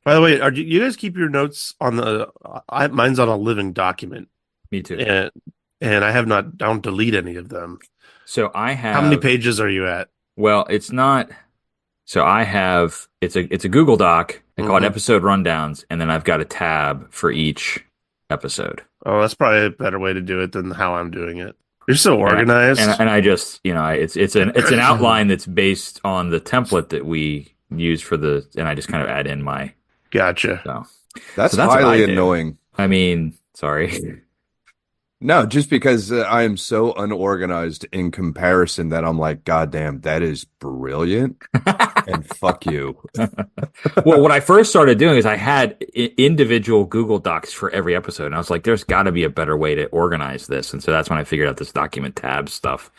By the way, you guys keep your notes on mine's on a living document, Me too. and I don't delete any of them. So I How many have, pages are you at? well, it's not. So I have it's a Google Doc. I call it Hmm. episode rundowns, and then I've got a tab for each episode. Oh, that's probably a better way to do it than how I'm doing it. You're so And I, organized. and I just, it's an outline that's based on the template that we use for and I just kind of add in my Gotcha. so That's so that's what I highly do. annoying. I mean, sorry. No, just because I am so unorganized in comparison that I'm like, God damn, that is brilliant. And fuck you. Well, what I first started doing is I had individual Google Docs for every episode, and I was like, "There's got to be a better way to organize this." And so that's when I figured out this document tab stuff.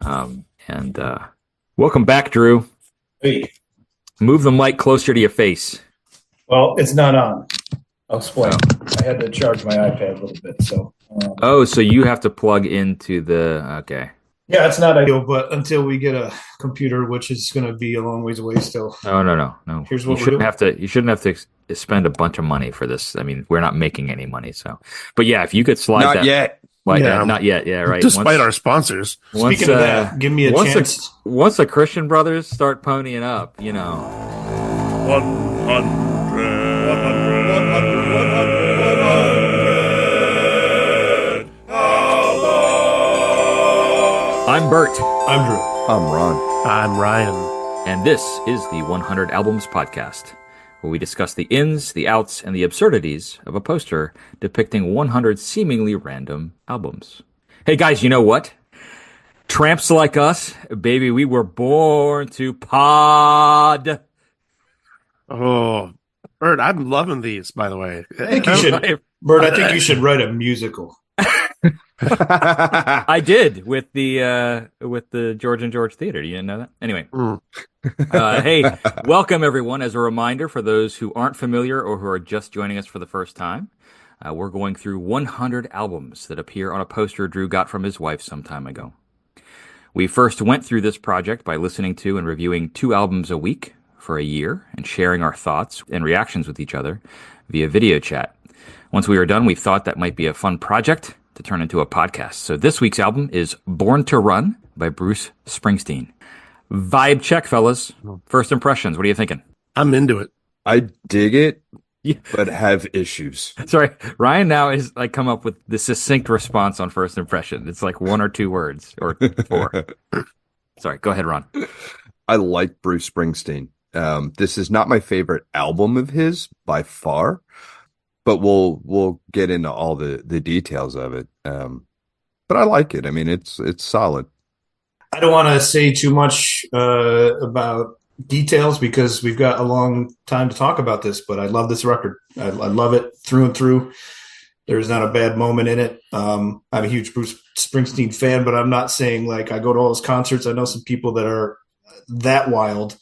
And welcome back, Drew. Hey, Move the mic closer to your face. well, it's not on. I'll explain. Oh, I had to charge my iPad a little bit, so oh, so you have to plug into okay. yeah, it's not ideal. But until we get a computer, which is going to be a long ways away still, Oh, no, no, no. here's You what we're shouldn't doing. have to. You shouldn't have to spend a bunch of money for this. I mean, we're not making any money, so. But yeah, if you could slide Not that, yet. like Yeah. not yet, yeah, right. Despite our sponsors. Speaking of that, give me a once chance. once the Christian brothers start ponying up, 100. I'm Bert, I'm Drew. I'm Ron. I'm Ryan. and this is the 100 Albums Podcast, where we discuss the ins, the outs, and the absurdities of a poster depicting 100 seemingly random albums. Hey guys, you know what? Tramps like us, baby, we were born to pod. Oh, Bert, I'm loving these, by the way. I think you should, Bert. I think you should write a musical. I did with the George and George Theater. You didn't know that? Anyway, Mm. hey, welcome everyone. As a reminder for those who aren't familiar or who are just joining us for the first time, we're going through 100 albums that appear on a poster Drew got from his wife some time ago. We first went through this project by listening to and reviewing 2 albums a week for a year and sharing our thoughts and reactions with each other via video chat. Once we were done, we thought that might be a fun project to turn into a podcast. So this week's album is Born to Run by Bruce Springsteen. Vibe check, fellas. First impressions. What are you thinking? I'm into it. I dig it, Yeah. but have issues. Sorry, Ryan now is like come up with the succinct response on first impression. It's like 1 or 2 words or 4. Sorry, go ahead, Ron. I like Bruce Springsteen. This is not my favorite album of his by far, but we'll get into all the details of it. But I like it. I mean, it's solid. I don't want to say too much about details because we've got a long time to talk about this. But I love this record. I love it through and through. There's not a bad moment in it. I'm a huge Bruce Springsteen fan, but I'm not saying like I go to all his concerts. I know some people that are that wild.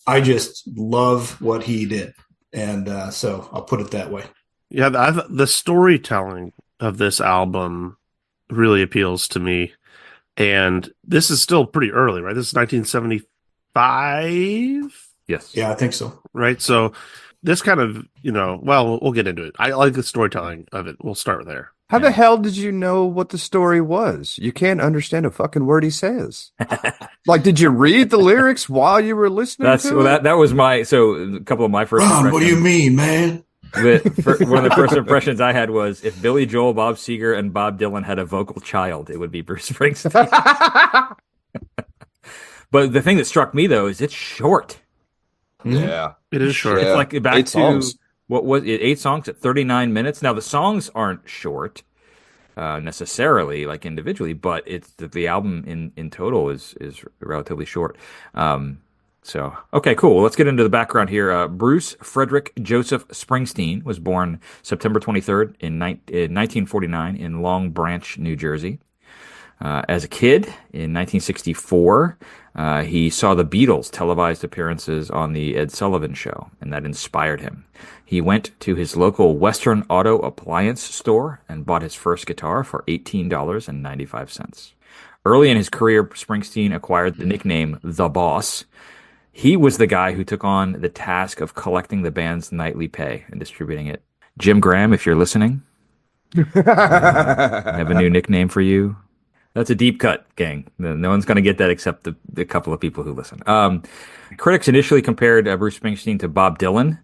I just love what he did. And so I'll put it that way. Yeah, the storytelling of this album really appeals to me. And this is still pretty early, right? This is 1975, Yes. Yeah, I think so. right? So this kind of, well, we'll get into it. I like the storytelling of it. We'll start there. How the hell did you know what the story was? You can't understand a fucking word he says. Like, did you read the lyrics while you were listening to it? That was so a couple of my first Ron, impressions. what do you mean, man? One of the first impressions I had was if Billy Joel, Bob Seger, and Bob Dylan had a vocal child, it would be Bruce Springsteen. But the thing that struck me though is it's short. Yeah. It is short. Yeah. It's like back 8 to songs. what was it? 8 songs at 39 minutes. Now the songs aren't short necessarily, like individually, but it's the album in total is relatively short. So, okay, cool. Well, let's get into the background here. Bruce Frederick Joseph Springsteen was born September 23rd in 1949 in Long Branch, New Jersey. As a kid, in 1964, he saw the Beatles' televised appearances on the Ed Sullivan Show, and that inspired him. He went to his local Western Auto Appliance store and bought his first guitar for $18.95. Early in his career, Springsteen acquired the nickname The Boss. He was the guy who took on the task of collecting the band's nightly pay and distributing it. Jim Graham, if you're listening, I have a new nickname for you. That's a deep cut, gang. No one's going to get that except the couple of people who listen. Critics initially compared Bruce Springsteen to Bob Dylan,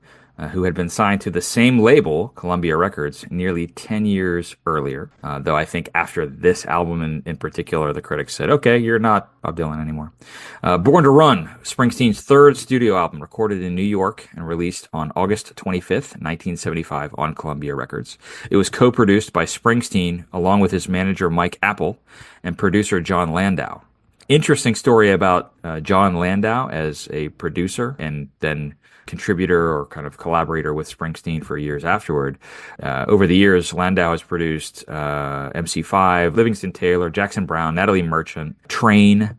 who had been signed to the same label, Columbia Records, nearly 10 years earlier. Though I think after this album in particular, the critics said, okay, you're not Bob Dylan anymore. Born to Run, Springsteen's third studio album, recorded in New York and released on August 25th, 1975 on Columbia Records. It was co-produced by Springsteen along with his manager Mike Apple and producer John Landau. Interesting story about John Landau as a producer and then contributor or kind of collaborator with Springsteen for years afterward. Over the years, Landau has produced MC5, Livingston Taylor, Jackson Browne, Natalie Merchant, Train,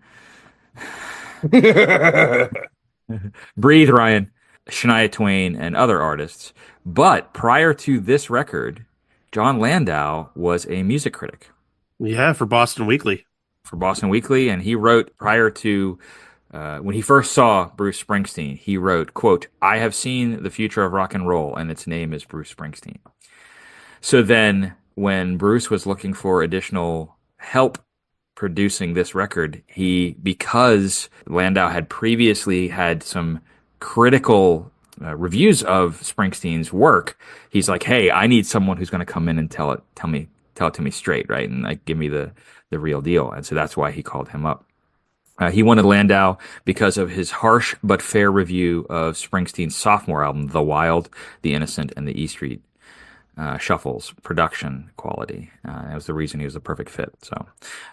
Breathe, Ryan, Shania Twain, and other artists. But prior to this record, John Landau was a music critic. Yeah, for Boston Weekly. And he wrote prior to when he first saw Bruce Springsteen, he wrote, quote, "I have seen the future of rock and roll, and its name is Bruce Springsteen." So then when Bruce was looking for additional help producing this record, because Landau had previously had some critical reviews of Springsteen's work, he's like, hey, I need someone who's going to come in and tell it to me straight, right? And like give me the real deal. And so that's why he called him up. He wanted Landau because of his harsh but fair review of Springsteen's sophomore album, The Wild, The Innocent, and the E Street Shuffle's production quality. That was the reason he was the perfect fit. So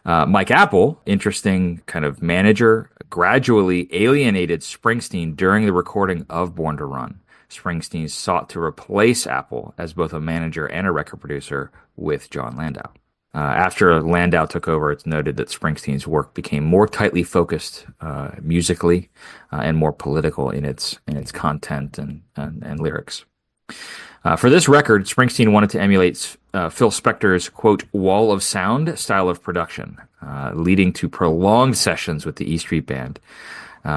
Mike Apple, interesting kind of manager, gradually alienated Springsteen during the recording of Born to Run. Springsteen sought to replace Apple as both a manager and a record producer with John Landau. After Landau took over, it's noted that Springsteen's work became more tightly focused musically and more political in its content and lyrics. For this record, Springsteen wanted to emulate Phil Spector's, quote, wall of sound style of production, leading to prolonged sessions with the E Street Band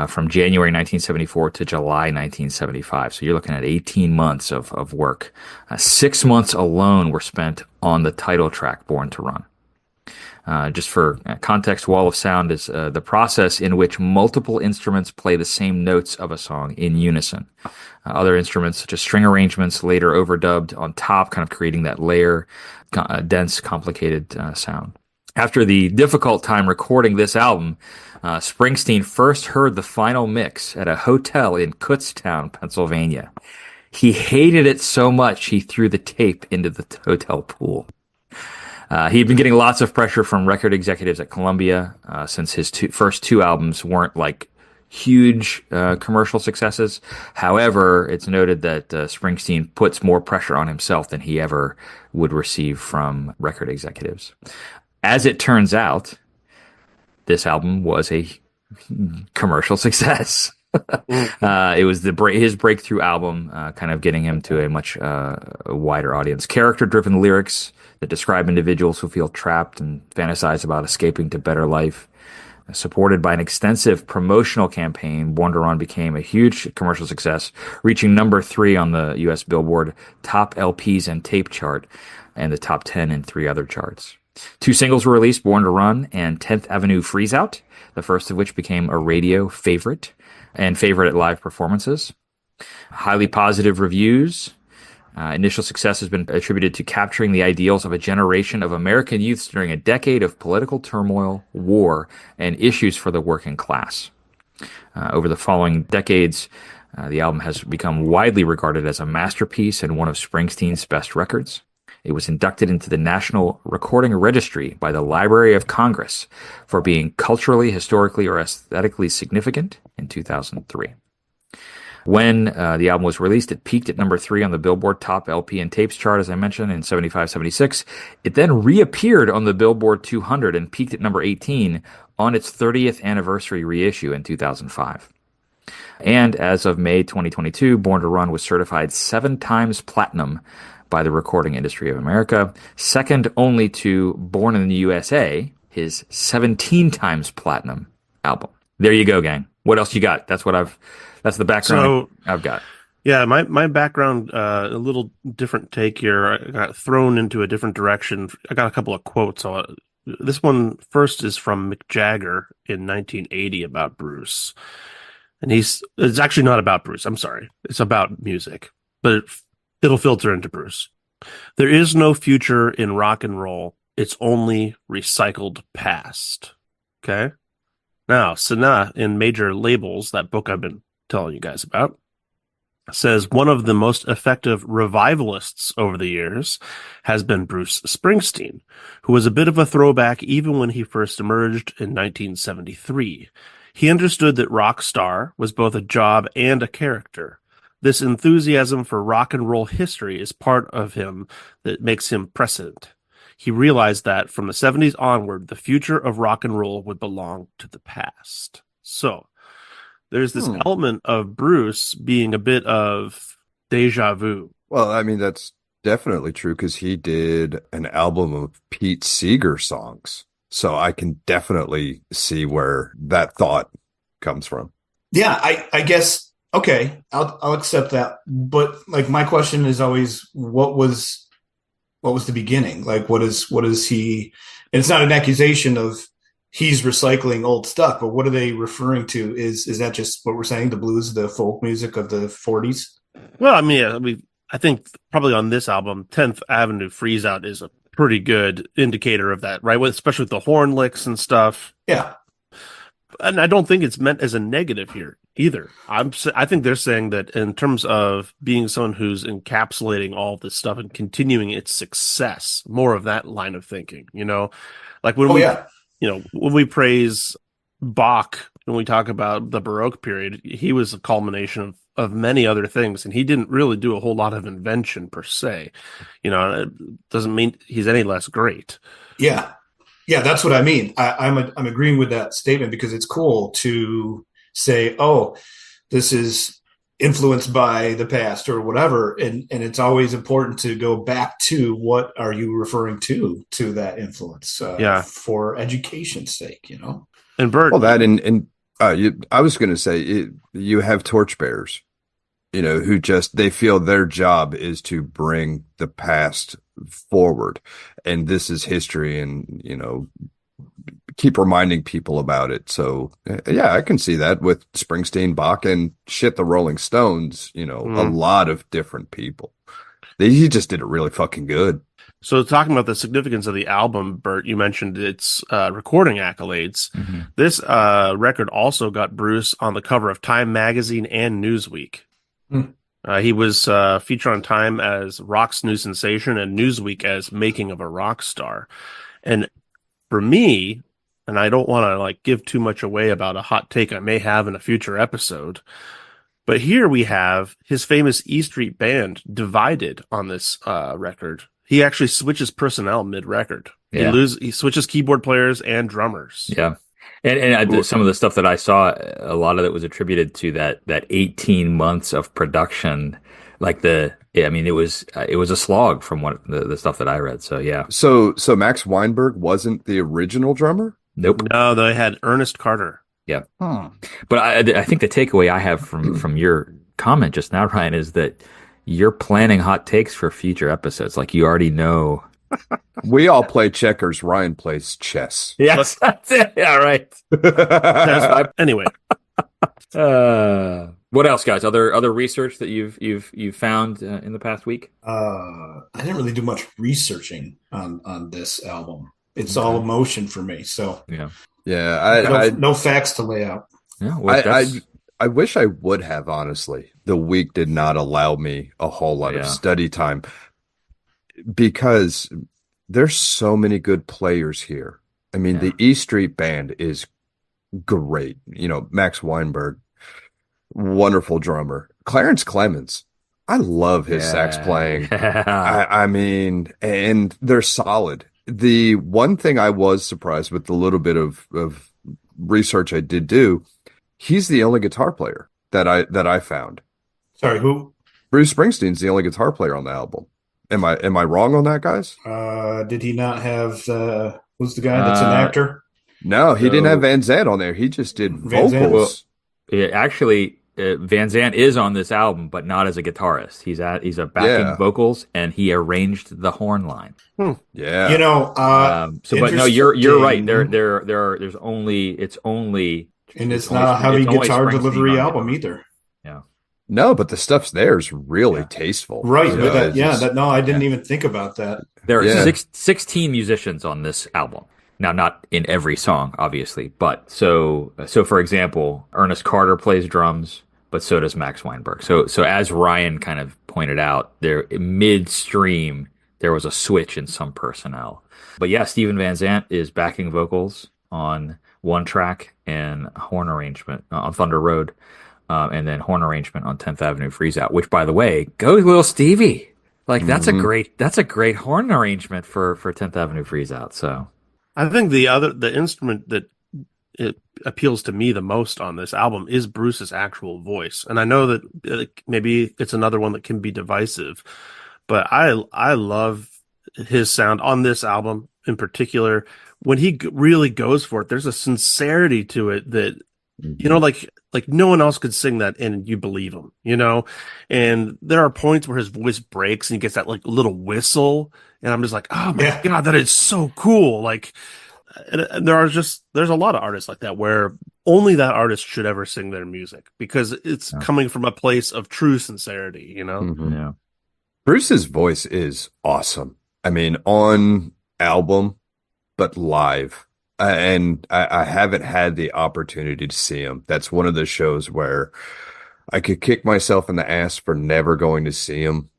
from January 1974 to July 1975. So you're looking at 18 months of work. 6 months alone were spent on the title track, Born to Run. Just for context, wall of sound is the process in which multiple instruments play the same notes of a song in unison. Other instruments, such as string arrangements, later overdubbed on top, kind of creating that layer, dense, complicated sound. After the difficult time recording this album, Springsteen first heard the final mix at a hotel in Kutztown, Pennsylvania. He hated it so much he threw the tape into the hotel pool. He'd been getting lots of pressure from record executives at Columbia since his first two albums weren't like huge commercial successes. However, it's noted that Springsteen puts more pressure on himself than he ever would receive from record executives. As it turns out, this album was a commercial success. It was his breakthrough album, kind of getting him to a much wider audience. Character-driven lyrics that describe individuals who feel trapped and fantasize about escaping to better life. Supported by an extensive promotional campaign, Born to Run became a huge commercial success, reaching number 3 on the U.S. Billboard Top LPs and Tape chart and the top 10 in 3 other charts. 2 singles were released, Born to Run and 10th Avenue Freeze Out, the first of which became a radio favorite and favorite at live performances. Highly positive reviews. Initial success has been attributed to capturing the ideals of a generation of American youths during a decade of political turmoil, war, and issues for the working class. Over the following decades, the album has become widely regarded as a masterpiece and one of Springsteen's best records. It was inducted into the National Recording Registry by the Library of Congress for being culturally, historically, or aesthetically significant in 2003. When the album was released, it peaked at number 3 on the Billboard Top LP and Tapes chart, as I mentioned, in 75-76. It then reappeared on the Billboard 200 and peaked at number 18 on its 30th anniversary reissue in 2005. And as of May 2022, Born to Run was certified 7 times platinum by the Recording Industry of America, second only to Born in the USA, his 17 times platinum album. There you go, gang. What else you got? That's the background So I've got. yeah, my background, a little different take here. I got thrown into a different direction. I got a couple of quotes. This one first is from Mick Jagger in 1980 about Bruce. And it's actually not about Bruce. I'm sorry. It's about music, but it'll filter into Bruce. There is no future in rock and roll. It's only recycled past. Okay. Now, Sana in Major Labels, that book I've been telling you guys about, says one of the most effective revivalists over the years has been Bruce Springsteen, who was a bit of a throwback even when he first emerged in 1973. He understood that rock star was both a job and a character. This enthusiasm for rock and roll history is part of him that makes him prescient. He realized that from the 70s onward, the future of rock and roll would belong to the past. So, there's this element of Bruce being a bit of deja vu. Well, I mean, that's definitely true because he did an album of Pete Seeger songs. So I can definitely see where that thought comes from. Yeah, I guess, okay, I'll accept that. But like my question is always, what was the beginning? Like, what is he, and it's not an accusation of he's recycling old stuff, but what are they referring to? Is that just what we're saying? The blues, the folk music of the 40s? Well, I think probably on this album, 10th Avenue Freeze Out is a pretty good indicator of that, right? Especially with the horn licks and stuff. Yeah. And I don't think it's meant as a negative here either. I think they're saying that in terms of being someone who's encapsulating all this stuff and continuing its success, more of that line of thinking, like when when we praise Bach, when we talk about the Baroque period, he was a culmination of many other things, and he didn't really do a whole lot of invention per se. It doesn't mean he's any less great. Yeah. Yeah, that's what I mean. I'm agreeing with that statement because it's cool to say, oh, this is influenced by the past or whatever. And it's always important to go back to what are you referring to that influence for education's sake, And Bert, well, that I was going to say you have torchbearers, who they feel their job is to bring the past forward, and this is history, and keep reminding people about it. So yeah, I can see that with Springsteen, Bach, and the Rolling Stones. A lot of different people. He just did it really fucking good. So talking about the significance of the album, Bert, you mentioned its recording accolades. Mm-hmm. This record also got Bruce on the cover of Time magazine and Newsweek. Mm. He was featured on Time as Rock's New Sensation and Newsweek as Making of a Rock Star. And for me, and I don't want to give too much away about a hot take I may have in a future episode, but here we have his famous E Street Band divided on this record. He actually switches personnel mid-record. Yeah. He switches keyboard players and drummers. Yeah. And some of the stuff that I saw, a lot of it was attributed to that 18 months of production. It was a slog from what the stuff that I read. So yeah. So Max Weinberg wasn't the original drummer? Nope. No, they had Ernest Carter. Yeah. But I think the takeaway I have from your comment just now, Ryan, is that you're planning hot takes for future episodes. Like you already know. We all play checkers. Ryan plays chess. Yes, that's it. Yeah, right. Anyway, what else, guys? Other research that you've found in the past week? I didn't really do much researching on this album. It's all emotion for me. So yeah. No facts to lay out. Yeah, well, I wish I would have, honestly. The week did not allow me a whole lot of study time. Because there's so many good players here. I mean, the E Street Band is great. Max Weinberg, wonderful drummer. Clarence Clemens, I love his sax playing. I mean, and they're solid. The one thing I was surprised with the little bit of research I did do, he's the only guitar player that I found. Sorry, who? Bruce Springsteen's the only guitar player on the album. Am I wrong on that, guys? Did he not have who's the guy that's an actor? No, he didn't have Van Zandt on there. He just did vocals. actually, Van Zandt is on this album, but not as a guitarist. He's a backing Yeah. vocals, and he arranged the horn line. Yeah. But no, you're right. interesting. There's only it's only And it's only not a heavy it's only guitar Springsteen delivery on album guitar. either. Yeah. No, but the stuff's there is really Yeah. tasteful. Right. You But know, that, it's yeah, just- that no, I didn't even think about that. There are Yeah. 16 musicians on this album. Now, not in every song, obviously, but so for example, Ernest Carter plays drums, but so does Max Weinberg. So as Ryan kind of pointed out, there midstream there was a switch in some personnel. But yeah, Steven Van Zandt is backing vocals on one track and horn arrangement on Thunder Road, and then horn arrangement on 10th Avenue Freeze Out, which, by the way, go little Stevie. Like that's a great horn arrangement for 10th Avenue Freeze Out. So I think the instrument that it appeals to me the most on this album is Bruce's actual voice, and I know that maybe it's another one that can be divisive, but I love his sound on this album in particular. When he really goes for it, there's a sincerity to it that like no one else could sing that and you believe him, and there are points where his voice breaks and he gets that like little whistle, and I'm just like, oh my God, that is so cool. Like, and there's a lot of artists like that where only that artist should ever sing their music because it's coming from a place of true sincerity, yeah. Bruce's voice is awesome. I mean, on album, but live. And I haven't had the opportunity to see him. That's one of the shows where I could kick myself in the ass for never going to see him.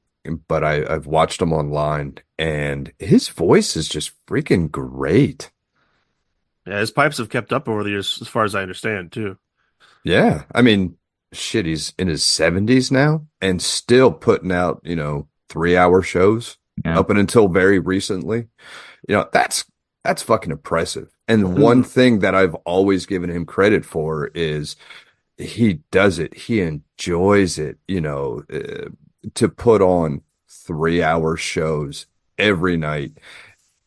But I've watched him online, and his voice is just freaking great. Yeah, his pipes have kept up over the years, as far as I understand, too. Yeah. I mean, shit, he's in his 70s now and still putting out, 3-hour shows up and until very recently. That's fucking impressive. And one thing that I've always given him credit for is he does it. He enjoys it, to put on 3-hour shows every night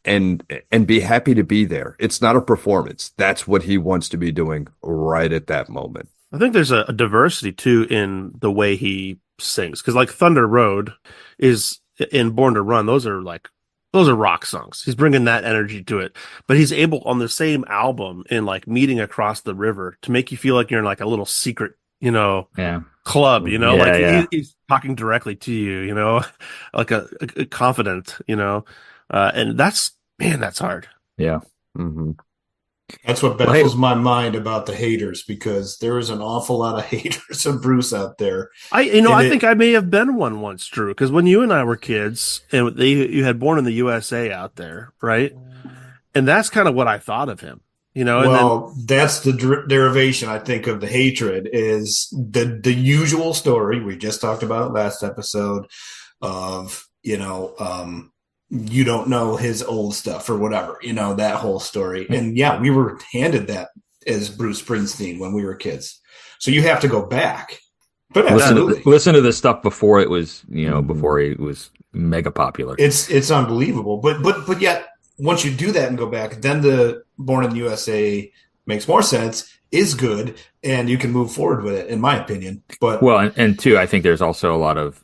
and be happy to be there. It's not a performance. That's what he wants to be doing right at that moment. I think there's a diversity too in the way he sings. Cause like Thunder Road is in Born to Run. Those are rock songs. He's bringing that energy to it, but he's able on the same album in like Meeting Across the River to make you feel like you're in like a little secret, club, he's talking directly to you, like a confident, and that's hard. Yeah. Mm-hmm. That's what baffles my mind about the haters, because there is an awful lot of haters of Bruce out there. I think I may have been one once, Drew, because when you and I were kids and you had Born in the USA out there, right? And that's kind of what I thought of him, Well, that's the derivation, I think, of the hatred is the usual story we just talked about last episode of, you don't know his old stuff or whatever, that whole story. And yeah, we were handed that as Bruce Springsteen when we were kids. So you have to go back. But listen to this stuff before it was, before he was mega popular. It's unbelievable. But yet once you do that and go back, then the Born in the USA makes more sense, is good, and you can move forward with it, in my opinion. But and two, I think there's also a lot of,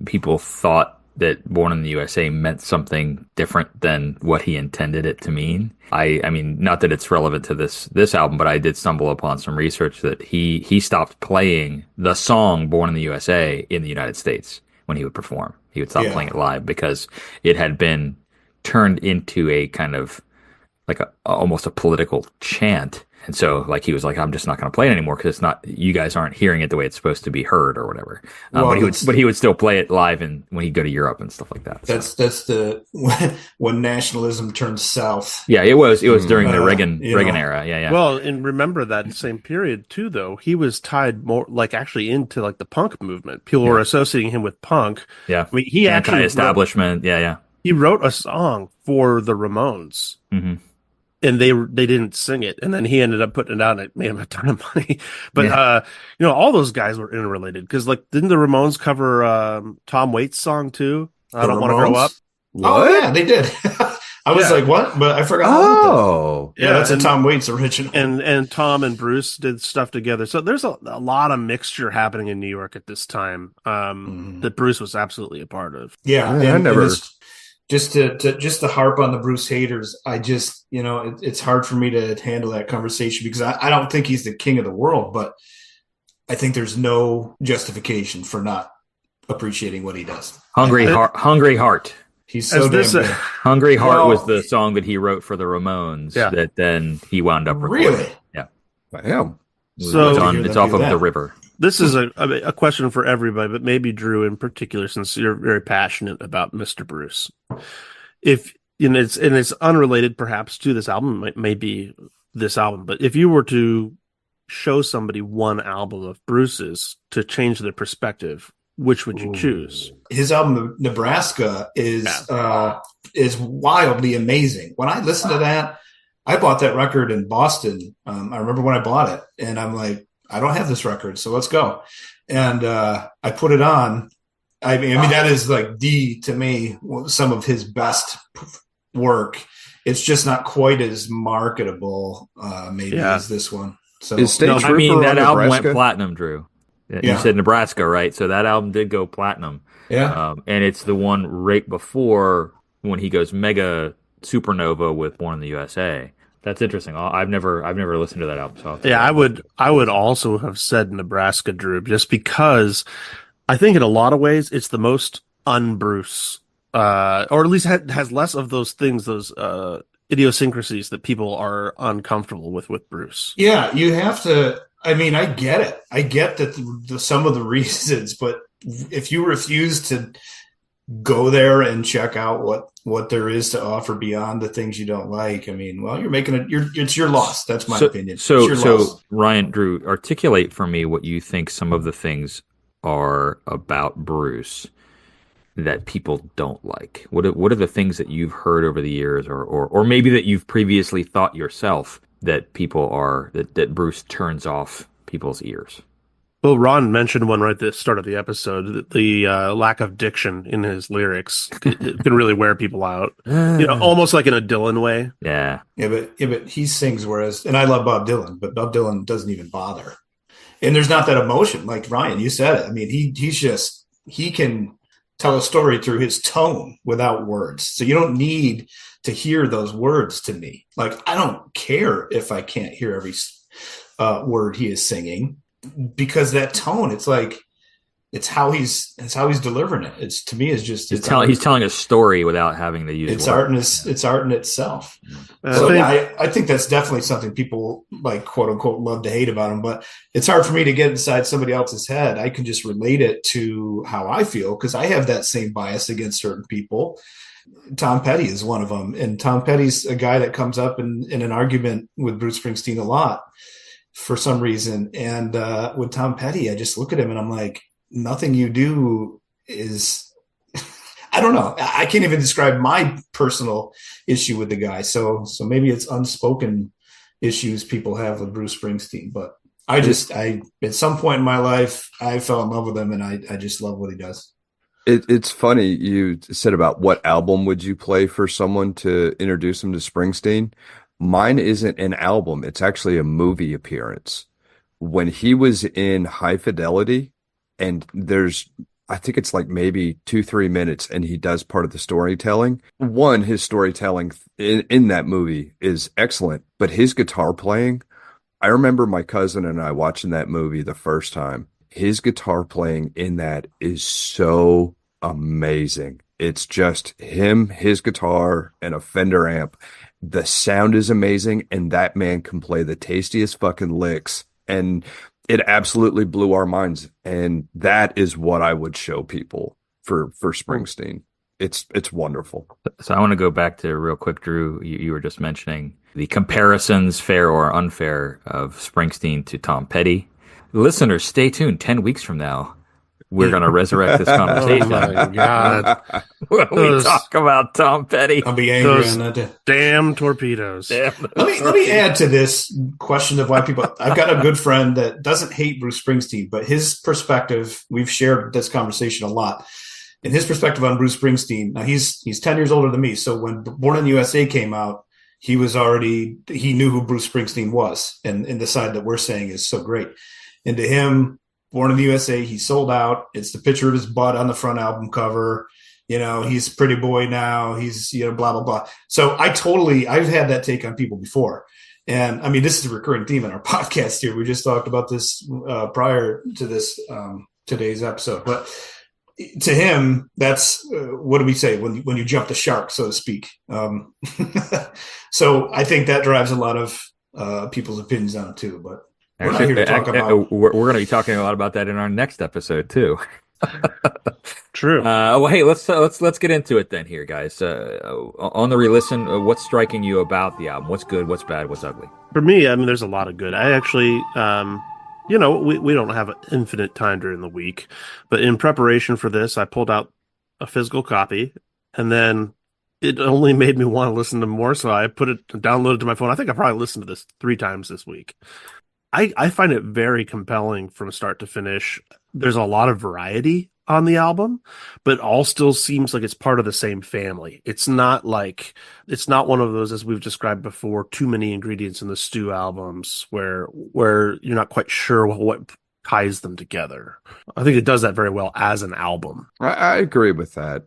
people thought that Born in the USA meant something different than what he intended it to mean. I mean, not that it's relevant to this album, but I did stumble upon some research that he stopped playing the song Born in the USA in the United States when he would perform. He would stop playing it live because it had been turned into a kind of like almost a political chant. And so like he was like, I'm just not going to play it anymore because it's not, you guys aren't hearing it the way it's supposed to be heard or whatever. But he would still play it live and when he'd go to Europe and stuff like that. That's the when nationalism turned south. Yeah, it was during the Reagan era. Yeah. Well, and remember that same period too, though, he was tied more like actually into like the punk movement. People were associating him with punk. Yeah. I mean, he actually anti-establishment. He wrote a song for the Ramones. Mm-hmm. And they didn't sing it, and then he ended up putting it out, and it made him a ton of money. But all those guys were interrelated because, like, didn't the Ramones cover Tom Waits' song too? I don't want to grow up. What? Oh yeah, they did. I was like, what? But I forgot all about that. Oh, Yeah, that's a and- Tom Waits original. And Tom and Bruce did stuff together. So there's a lot of mixture happening in New York at this time that Bruce was absolutely a part of. Yeah, Man, I never- and it's, just to harp on the Bruce haters, I just, it's hard for me to handle that conversation because I don't think he's the king of the world, but I think there's no justification for not appreciating what he does. Hungry Heart. He's so As damn this, good. Hungry Heart Well- was the song that he wrote for the Ramones that then he wound up recording. Really? Yeah. Damn. So- it's, I'd like to hear it's them off do of that. the river. This is a question for everybody, but maybe Drew in particular, since you're very passionate about Mr. Bruce. If it's unrelated perhaps to this album, maybe this album, but if you were to show somebody one album of Bruce's to change their perspective, which would you choose? His album Nebraska is wildly amazing. When I listened to that, I bought that record in Boston. I remember when I bought it, and I'm like, I don't have this record, so let's go. And I put it on. I mean, that is like to me, some of his best work. It's just not quite as marketable, maybe as this one. So Is State I Trooper mean, that on album Nebraska? went platinum, Drew. You Yeah. said Nebraska, right? So that album did go platinum. yeah, And it's the one right before when he goes mega supernova with Born in the USA. That's interesting. I've never listened to that album. So I would also have said Nebraska, Drew, just because I think in a lot of ways it's the most un-Bruce, or at least has less of those things, those idiosyncrasies that people are uncomfortable with Bruce. yeah. You have to. I mean, I get it. I get that some of the reasons, but if you refuse to go there and check out what there is to offer beyond the things you don't like, I mean, well, you're making it. It's your loss. That's my opinion. It's your loss. Ryan, Drew, articulate for me what you think some of the things are about Bruce that people don't like. What are the things that you've heard over the years, or maybe that you've previously thought yourself that people are that Bruce turns off people's ears? Well, Ron mentioned one right at the start of the episode, the lack of diction in his lyrics. It can really wear people out. Almost like in a Dylan way. Yeah. But he sings, and I love Bob Dylan, but Bob Dylan doesn't even bother. And there's not that emotion, like Ryan, you said it. I mean, he can tell a story through his tone without words. So you don't need to hear those words to me. Like, I don't care if I can't hear every word he is singing, because that tone, it's like, it's how he's delivering it. It's, to me, it's just, he's telling a story without having to use it's words. it's art in itself. So I think that's definitely something people, like, quote unquote, love to hate about him, but it's hard for me to get inside somebody else's head. I can just relate it to how I feel, because I have that same bias against certain people. Tom Petty is one of them. And Tom Petty's a guy that comes up in an argument with Bruce Springsteen a lot for some reason. And with Tom Petty, I just look at him and I'm like, nothing you do is, I don't know. I can't even describe my personal issue with the guy. So maybe it's unspoken issues people have with Bruce Springsteen, but I at some point in my life, I fell in love with him, and I just love what he does. It's funny you said about what album would you play for someone to introduce them to Springsteen. Mine isn't an album. It's actually a movie appearance. When he was in High Fidelity, and I think it's like maybe 2-3 minutes, and he does part of the storytelling. One, his storytelling in that movie is excellent, but his guitar playing, I remember my cousin and I watching that movie the first time. His guitar playing in that is so amazing. It's just him, his guitar, and a Fender amp. The sound is amazing, and that man can play the tastiest fucking licks. And it absolutely blew our minds. And that is what I would show people for Springsteen. It's wonderful. So I want to go back to real quick, Drew. You were just mentioning the comparisons, fair or unfair, of Springsteen to Tom Petty. Listeners, stay tuned. 10 weeks from now, we're going to resurrect this conversation. Oh my God. When we talk about Tom Petty. I'll be angry Those on that. damn torpedoes. Let me add to this question of why people. I've got a good friend that doesn't hate Bruce Springsteen, but his perspective. We've shared this conversation a lot, and his perspective on Bruce Springsteen. Now he's 10 years older than me. So when Born in the USA came out, he knew who Bruce Springsteen was, and the side that we're saying is so great. And to him, Born in the USA, he sold out. It's the picture of his butt on the front album cover. He's a pretty boy now. He's, blah, blah, blah. So I've had that take on people before. And I mean, this is a recurring theme in our podcast here. We just talked about this prior to this today's episode. But to him, that's what do we say when you jump the shark, so to speak. So I think that drives a lot of people's opinions on it too. But we're not here to talk about. We're going to be talking a lot about that in our next episode too. True. Well, hey, let's get into it then, here, guys. On the re-listen, what's striking you about the album? What's good? What's bad? What's ugly? For me, I mean, there's a lot of good. I actually, we don't have infinite time during the week, but in preparation for this, I pulled out a physical copy, and then it only made me want to listen to more, so I downloaded to my phone. I think I probably listened to this 3 times this week. I find it very compelling from start to finish. There's a lot of variety on the album, but all still seems like it's part of the same family. It's not one of those, as we've described before, too many ingredients in the stew albums where you're not quite sure what ties them together. I think it does that very well as an album. I agree with that.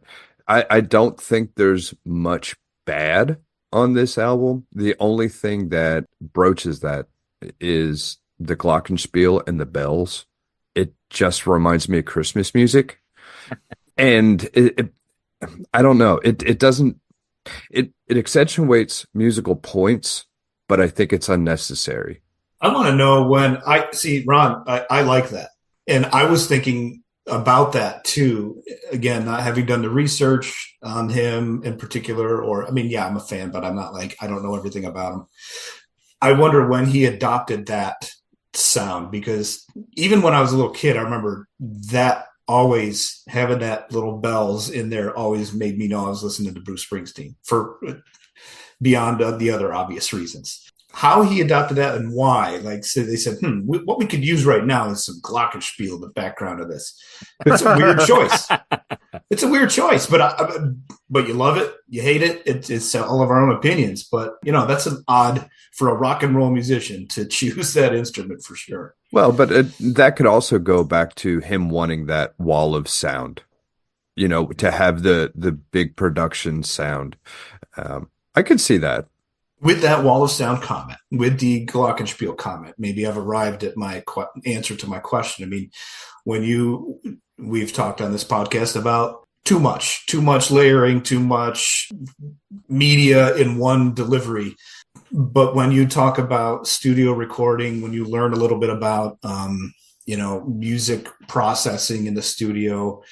I don't think there's much bad on this album. The only thing that broaches that is the glockenspiel and the bells. It just reminds me of Christmas music. And I don't know. It accentuates musical points, but I think it's unnecessary. I want to know when I see Ron, I like that. And I was thinking about that too. Again, not having done the research on him in particular, I'm a fan, but I'm not I don't know everything about him. I wonder when he adopted that sound, because even when I was a little kid, I remember that always having that little bells in there always made me know I was listening to Bruce Springsteen, for beyond the other obvious reasons. How he adopted that and why, so they said, what we could use right now is some glockenspiel in the background of this. It's a weird choice. It's a weird choice, but you love it, you hate it. It's all of our own opinions, but that's an odd for a rock and roll musician to choose that instrument for sure. Well, but that could also go back to him wanting that wall of sound, to have the big production sound. I could see that. With that wall of sound comment, with the glockenspiel comment, maybe I've arrived at my answer to my question. I mean, we've talked on this podcast about too much layering, too much media in one delivery. But when you talk about studio recording, when you learn a little bit about, music processing in the studio,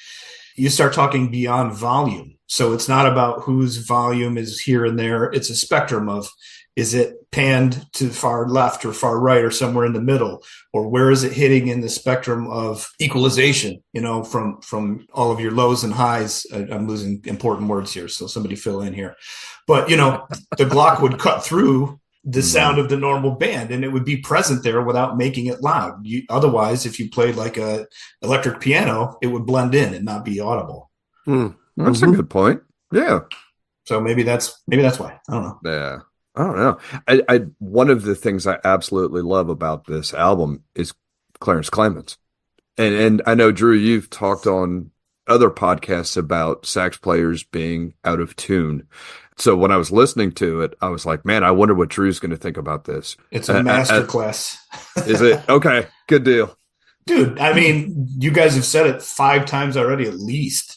you start talking beyond volume. So it's not about whose volume is here and there. It's a spectrum of, is it panned to far left or far right or somewhere in the middle? Or where is it hitting in the spectrum of equalization, from all of your lows and highs? I'm losing important words here, so somebody fill in here. But, the Glock would cut through the sound of the normal band, and it would be present there without making it loud. Otherwise, if you played like a electric piano, it would blend in and not be audible. That's a good point. Yeah. So maybe that's why. I don't know. Yeah. I don't know. I one of the things I absolutely love about this album is Clarence Clemens. And I know, Drew, you've talked on other podcasts about sax players being out of tune. So when I was listening to it, I was like, man, I wonder what Drew's going to think about this. It's a masterclass. Is it? Okay. Good deal. Dude, I mean, you guys have said it 5 times already at least.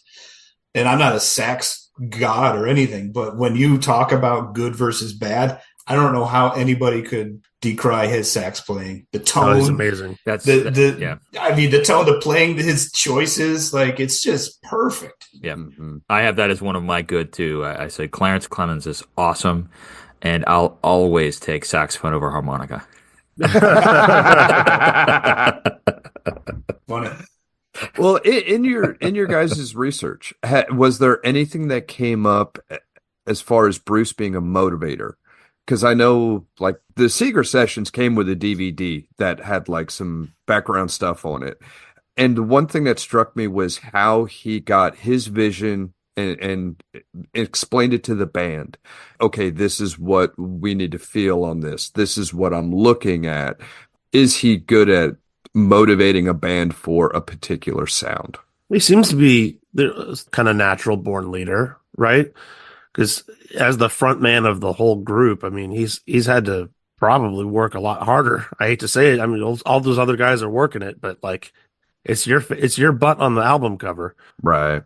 And I'm not a sax god or anything, but when you talk about good versus bad, I don't know how anybody could decry his sax playing. The tone is amazing. Yeah. I mean, the tone, the playing, his choices, it's just perfect. Yeah. Mm-hmm. I have that as one of my good too. I say Clarence Clemens is awesome, and I'll always take saxophone over harmonica. Funny. Well, in your guys' research, was there anything that came up as far as Bruce being a motivator? Because I know, the Seeger sessions came with a DVD that had some background stuff on it, And the one thing that struck me was how he got his vision and explained it to the band. Okay, this is what we need to feel on this. This is what I'm looking at. Is he good at motivating a band for a particular sound? He seems to be the kind of natural born leader, right? Because as the front man of the whole group, I mean, he's had to probably work a lot harder. I hate to say it. I mean, all those other guys are working it, but like, it's your butt on the album cover. Right.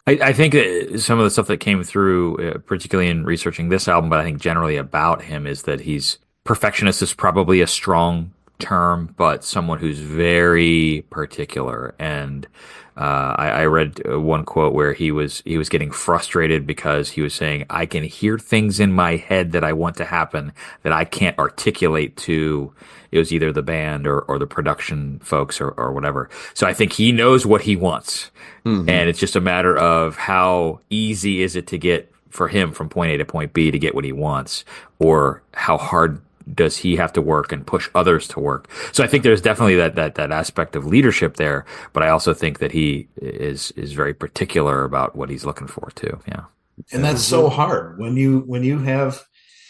I think that some of the stuff that came through, particularly in researching this album, but I think generally about him, is that he's perfectionist is probably a strong term, but someone who's very particular. And I read one quote where he was getting frustrated because he was saying, I can hear things in my head that I want to happen that I can't articulate to. It was either the band or the production folks or whatever. So I think he knows what he wants. Mm-hmm. And it's just a matter of how easy is it to get for him from point A to point B to get what he wants, or how hard does he have to work and push others to work. So I think there's definitely that aspect of leadership there, but I also think that he is very particular about what he's looking for too. Yeah. And that's so hard when you have,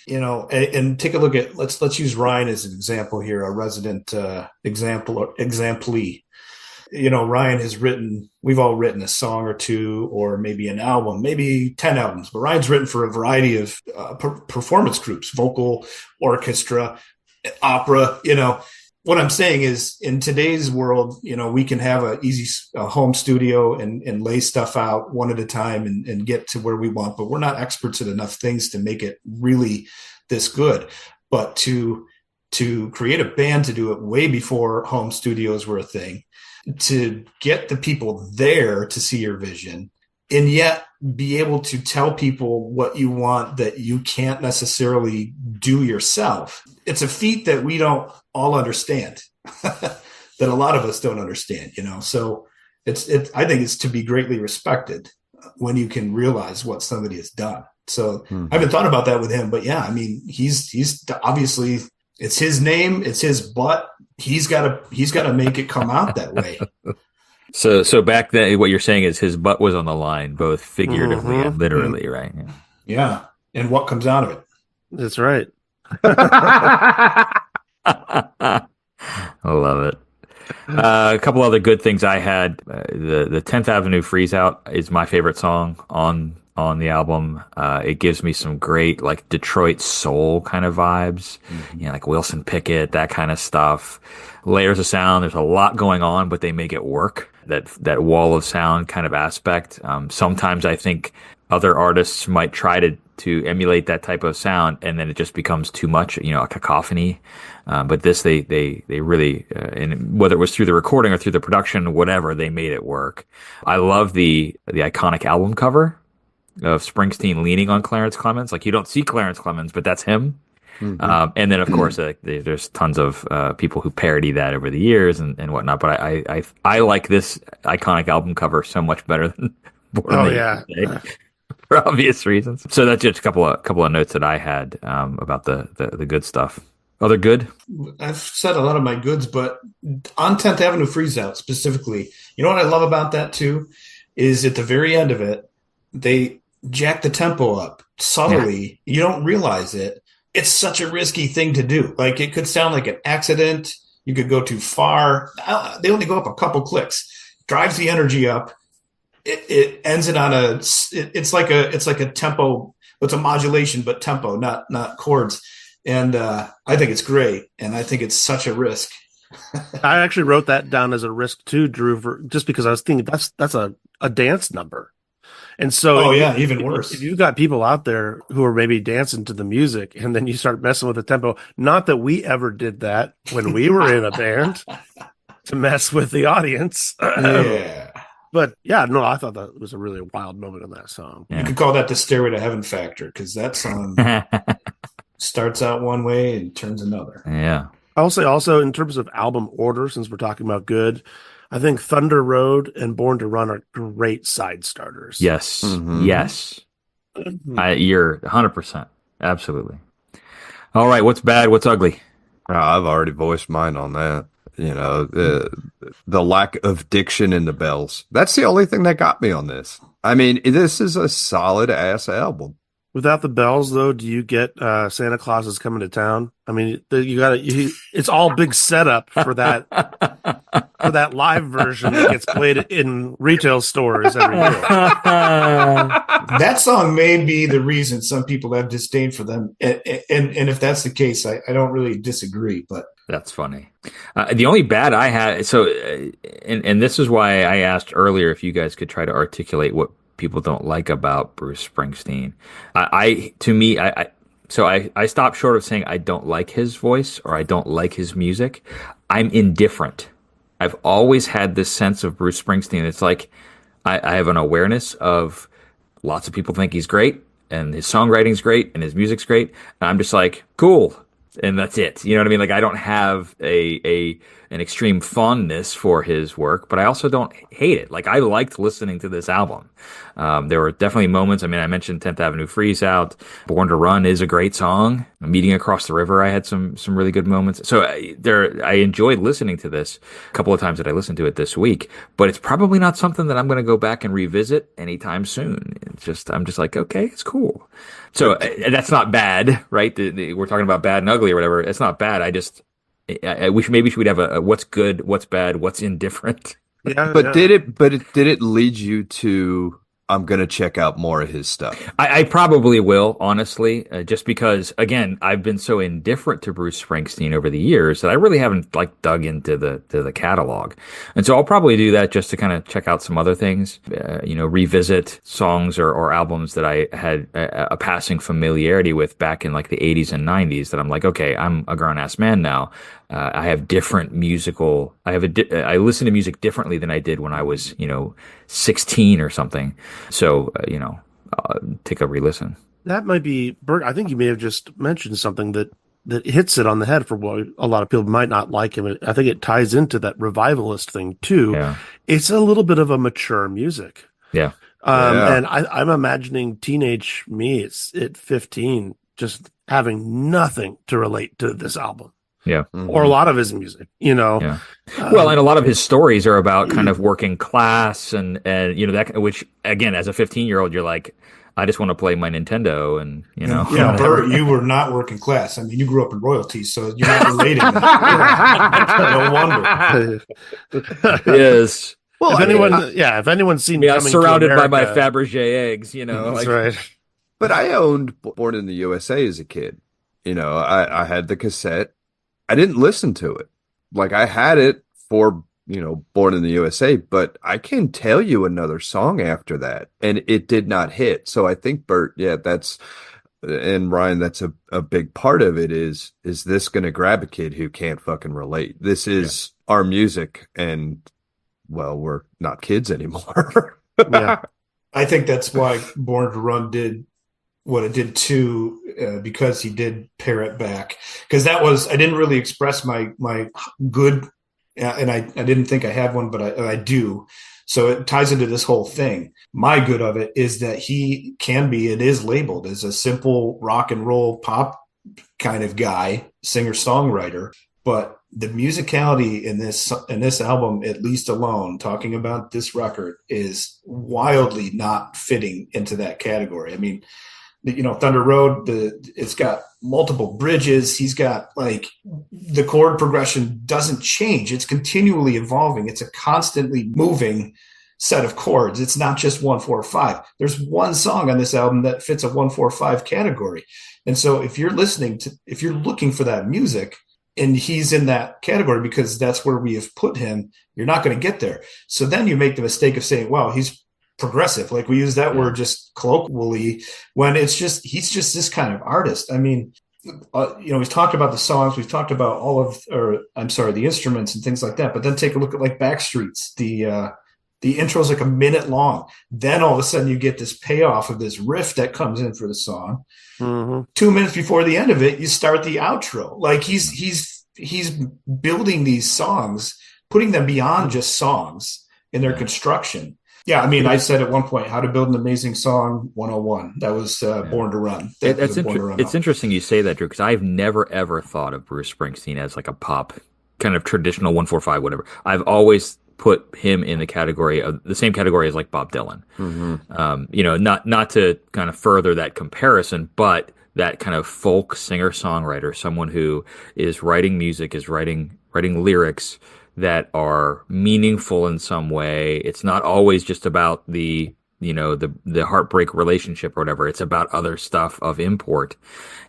and take a look at, let's use Ryan as an example here, a resident exemplee. Ryan we've all written a song or two, or maybe an album, maybe 10 albums, but Ryan's written for a variety of performance groups, vocal, orchestra, opera. What I'm saying is, in today's world, we can have a easy home studio and lay stuff out one at a time and get to where we want, but we're not experts at enough things to make it really this good. But to create a band, to do it way before home studios were a thing, to get the people there to see your vision, and yet be able to tell people what you want that you can't necessarily do yourself. It's a feat that we don't all understand, that a lot of us don't understand, So I think it's to be greatly respected when you can realize what somebody has done. So I haven't thought about that with him, but yeah, I mean, he's obviously, it's his name, it's his butt. He's got to make it come out that way. So back then, what you're saying is his butt was on the line, both figuratively and literally, right? Yeah. And what comes out of it? That's right. I love it. A couple other good things I had. The 10th Avenue Freeze Out is my favorite song on the album. It gives me some great like Detroit soul kind of vibes, like Wilson Pickett, that kind of stuff. Layers of sound. There's a lot going on, but they make it work. That wall of sound kind of aspect. Sometimes I think other artists might try to emulate that type of sound, and then it just becomes too much, a cacophony. But this, they really, and whether it was through the recording or through the production, whatever, they made it work. I love the iconic album cover of Springsteen leaning on Clarence Clemens. Like, you don't see Clarence Clemens, but that's him. Mm-hmm. And then, of course, there's tons of people who parody that over the years and whatnot. But I like this iconic album cover so much better than Born on the USA, for obvious reasons. So that's just a couple of notes that I had about the good stuff. Other good? I've said a lot of my goods, but on 10th Avenue Freeze Out specifically, you know what I love about that too is at the very end of it, they jack the tempo up subtly. Yeah. You don't realize it. It's such a risky thing to do. Like, it could sound like an accident. You could go too far. They only go up a couple clicks. Drives the energy up. It ends it on it's like a tempo. It's a modulation, but tempo, not chords. And I think it's great. And I think it's such a risk. I actually wrote that down as a risk too, Drew, just because I was thinking that's a dance number. And so, even worse. If you've got people out there who are maybe dancing to the music, and then you start messing with the tempo, not that we ever did that when we were in a band to mess with the audience. Yeah. But yeah, no, I thought that was a really wild moment in that song. You could call that the Stairway to Heaven factor, because that song starts out one way and turns another. Yeah. I'll say also, in terms of album order, since we're talking about good, I think Thunder Road and Born to Run are great side starters. Yes. Mm-hmm. Yes. You're 100%. Absolutely. All right. What's bad? What's ugly? I've already voiced mine on that. the lack of diction in the bells. That's the only thing that got me on this. I mean, this is a solid ass album. Without the bells, though, do you get Santa Claus is coming to town? I mean, it's all big setup for that live version that gets played in retail stores every year. That song may be the reason some people have disdain for them, and if that's the case, I don't really disagree. But that's funny. The only bad I had, and this is why I asked earlier if you guys could try to articulate what people don't like about Bruce Springsteen. I stopped short of saying I don't like his voice or I don't like his music. I'm indifferent. I've always had this sense of Bruce Springsteen. It's like I have an awareness of lots of people think he's great and his songwriting's great and his music's great. And I'm just like, cool. And that's it. You know what I mean? Like I don't have an extreme fondness for his work, but I also don't hate it. Like I liked listening to this album. There were definitely moments. I mean, I mentioned 10th Avenue Freeze Out. Born to Run is a great song. Meeting Across the River, I had some really good moments. So I enjoyed listening to this a couple of times that I listened to it this week, but it's probably not something that I'm going to go back and revisit anytime soon. I'm just like, okay, it's cool. So that's not bad, right? We're talking about bad and ugly or whatever. It's not bad. I wish maybe we'd have a what's good, what's bad, what's indifferent. Yeah, but did it lead you to I'm going to check out more of his stuff? I probably will, honestly, just because, again, I've been so indifferent to Bruce Springsteen over the years that I really haven't like dug into the catalog. And so I'll probably do that just to kind of check out some other things, revisit songs or albums that I had a passing familiarity with back in like the 80s and 90s that I'm like, okay, I'm a grown-ass man now. I have different musical. I listen to music differently than I did when I was, 16 or something. So, take a re-listen. That might be, Bert. I think you may have just mentioned something that hits it on the head for what a lot of people might not like him. I think it ties into that revivalist thing too. Yeah. It's a little bit of a mature music. Yeah. And I'm imagining teenage me at 15 just having nothing to relate to this album. Yeah. Or a lot of his music, Yeah. Well, and a lot of his stories are about kind of working class and that, which again, as a 15-year-old, you're like, I just want to play my Nintendo and, Yeah, Bert, you were not working class. I mean, you grew up in royalty, so you're not relating. No wonder. Yes. Well, if anyone's seen, I was surrounded by my Fabergé eggs, That's right. But I owned Born in the USA as a kid. I had the cassette. I didn't listen to it. Like I had it for, Born in the USA, but I can tell you another song after that and it did not hit. So I think Bert, and Ryan, that's a big part of it is this going to grab a kid who can't fucking relate? This is our music and well, we're not kids anymore. Yeah. I think that's why Born to Run did what it did too, because he did pare it back. Because I didn't really express my good, and I didn't think I had one, but I do. So it ties into this whole thing. My good of it is that it is labeled as a simple rock and roll pop kind of guy, singer songwriter, but the musicality in this album, at least alone, talking about this record, is wildly not fitting into that category. I mean, Thunder Road, it's got multiple bridges. He's got like the chord progression doesn't change. It's continually evolving. It's a constantly moving set of chords. It's not just 1-4-5. There's one song on this album that fits a 1-4-5 category. And so if you're looking for that music and he's in that category because that's where we have put him, you're not going to get there. So then you make the mistake of saying, wow, he's progressive. Like we use that word just colloquially when he's just this kind of artist. I mean, we've talked about the songs, we've talked about the instruments and things like that, but then take a look at like Backstreet's, the intro is like a minute long. Then all of a sudden you get this payoff of this riff that comes in for the song. Mm-hmm. 2 minutes before the end of it, you start the outro. Like he's building these songs, putting them beyond just songs in their construction. Yeah, I mean, I said at one point, how to build an amazing song 101. That was Born to Run. It's interesting you say that, Drew, because I've never, ever thought of Bruce Springsteen as like a pop kind of traditional 145, whatever. I've always put him in the category of the same category as like Bob Dylan. Not to kind of further that comparison, but that kind of folk singer-songwriter, someone who is writing music, is writing lyrics that are meaningful in some way. It's not always just about the heartbreak relationship or whatever. It's about other stuff of import.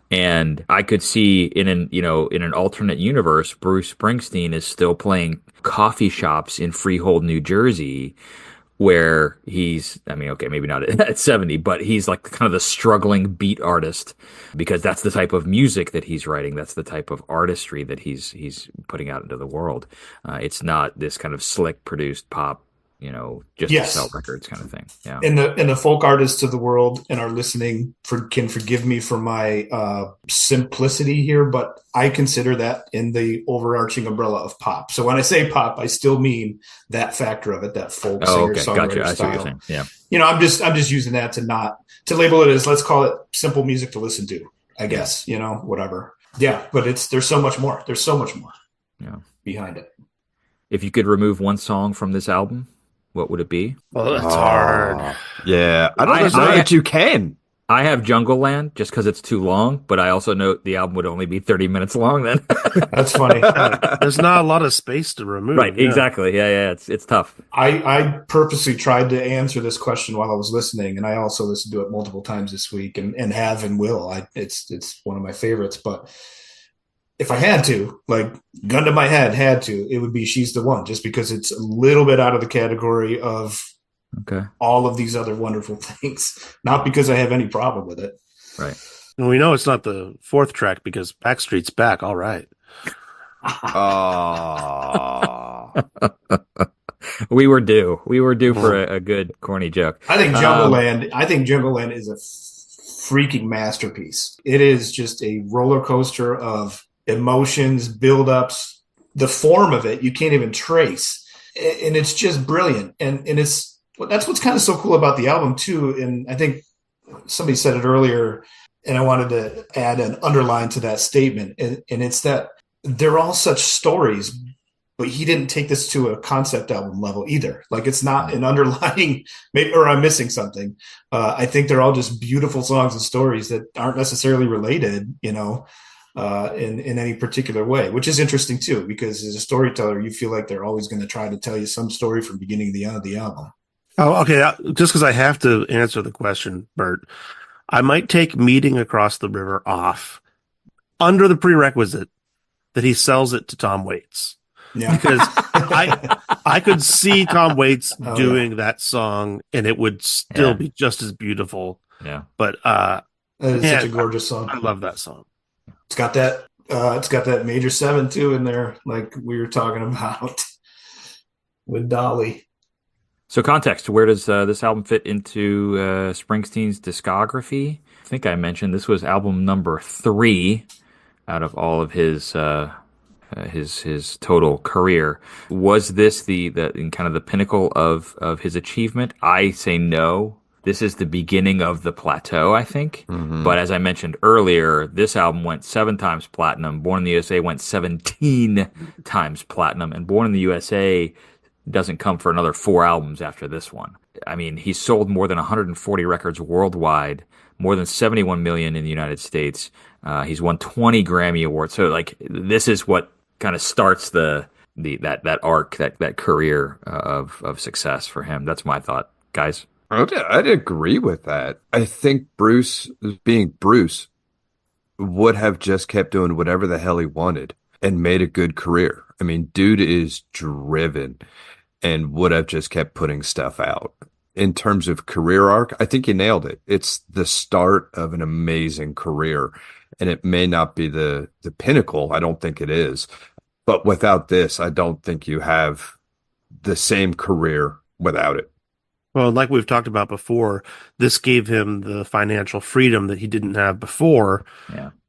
And I could see in an alternate universe, Bruce Springsteen is still playing coffee shops in Freehold, New Jersey, where maybe not at 70, but he's like kind of the struggling beat artist, because that's the type of music that he's writing. That's the type of artistry that he's putting out into the world. It's not this kind of slick produced pop, just to sell records kind of thing. Yeah. And the folk artists of the world and are listening can forgive me for my simplicity here, but I consider that in the overarching umbrella of pop. So when I say pop, I still mean that factor of it, that folk singer songwriter gotcha. I see what you're style. saying. Yeah. I'm just using that to label it as, let's call it simple music to listen to, I guess, whatever. Yeah, but there's so much more. There's so much more behind it. If you could remove one song from this album, what would it be? Well, that's hard. Yeah, I don't know that you can. I have Jungle Land just because it's too long, but I also know the album would only be 30 minutes long then. That's funny. There's not a lot of space to remove. Right, exactly. Yeah, it's tough. I purposely tried to answer this question while I was listening, and I also listened to it multiple times this week and have and will. It's one of my favorites, but if I had to, like, gun to my head, it would be She's the One, just because it's a little bit out of the category of all of these other wonderful things. Not because I have any problem with it. Right. And we know it's not the fourth track because Backstreet's Back. All right. We were due for a good corny joke. I think Jungle Land is a freaking masterpiece. It is just a roller coaster of emotions, build-ups. The form of it you can't even trace, and it's just brilliant. And that's what's kind of so cool about the album too. And I think somebody said it earlier, and I wanted to add an underline to that statement. And it's that they're all such stories, but he didn't take this to a concept album level either. Like, it's not an underlying, maybe, or I'm missing something. I think they're all just beautiful songs and stories that aren't necessarily related, in any particular way, which is interesting too, because as a storyteller, you feel like they're always going to try to tell you some story from beginning to the end of the album. Oh, okay. Just because I have to answer the question, Bert, I might take Meeting Across the River off under the prerequisite that he sells it to Tom Waits. Yeah. Because I could see Tom Waits doing that song and it would still be just as beautiful. Yeah. But that is such a gorgeous song. I love that song. It's got that major 7 too in there, like we were talking about with Dolly. So context, where does this album fit into Springsteen's discography? I think I mentioned this was album number 3 out of all of his total career. Was this the kind of the pinnacle of his achievement? I say no. This is the beginning of the plateau, I think. Mm-hmm. But as I mentioned earlier, this album went 7 times platinum. Born in the USA went 17 times platinum. And Born in the USA doesn't come for another 4 albums after this one. I mean, he sold more than 140 records worldwide, more than 71 million in the United States. He's won 20 Grammy Awards. So, like, this is what kind of starts that arc, that career of success for him. That's my thought, guys. I'd agree with that. I think Bruce, being Bruce, would have just kept doing whatever the hell he wanted and made a good career. I mean, dude is driven and would have just kept putting stuff out. In terms of career arc, I think you nailed it. It's the start of an amazing career, and it may not be the pinnacle. I don't think it is. But without this, I don't think you have the same career without it. Well, like we've talked about before, this gave him the financial freedom that he didn't have before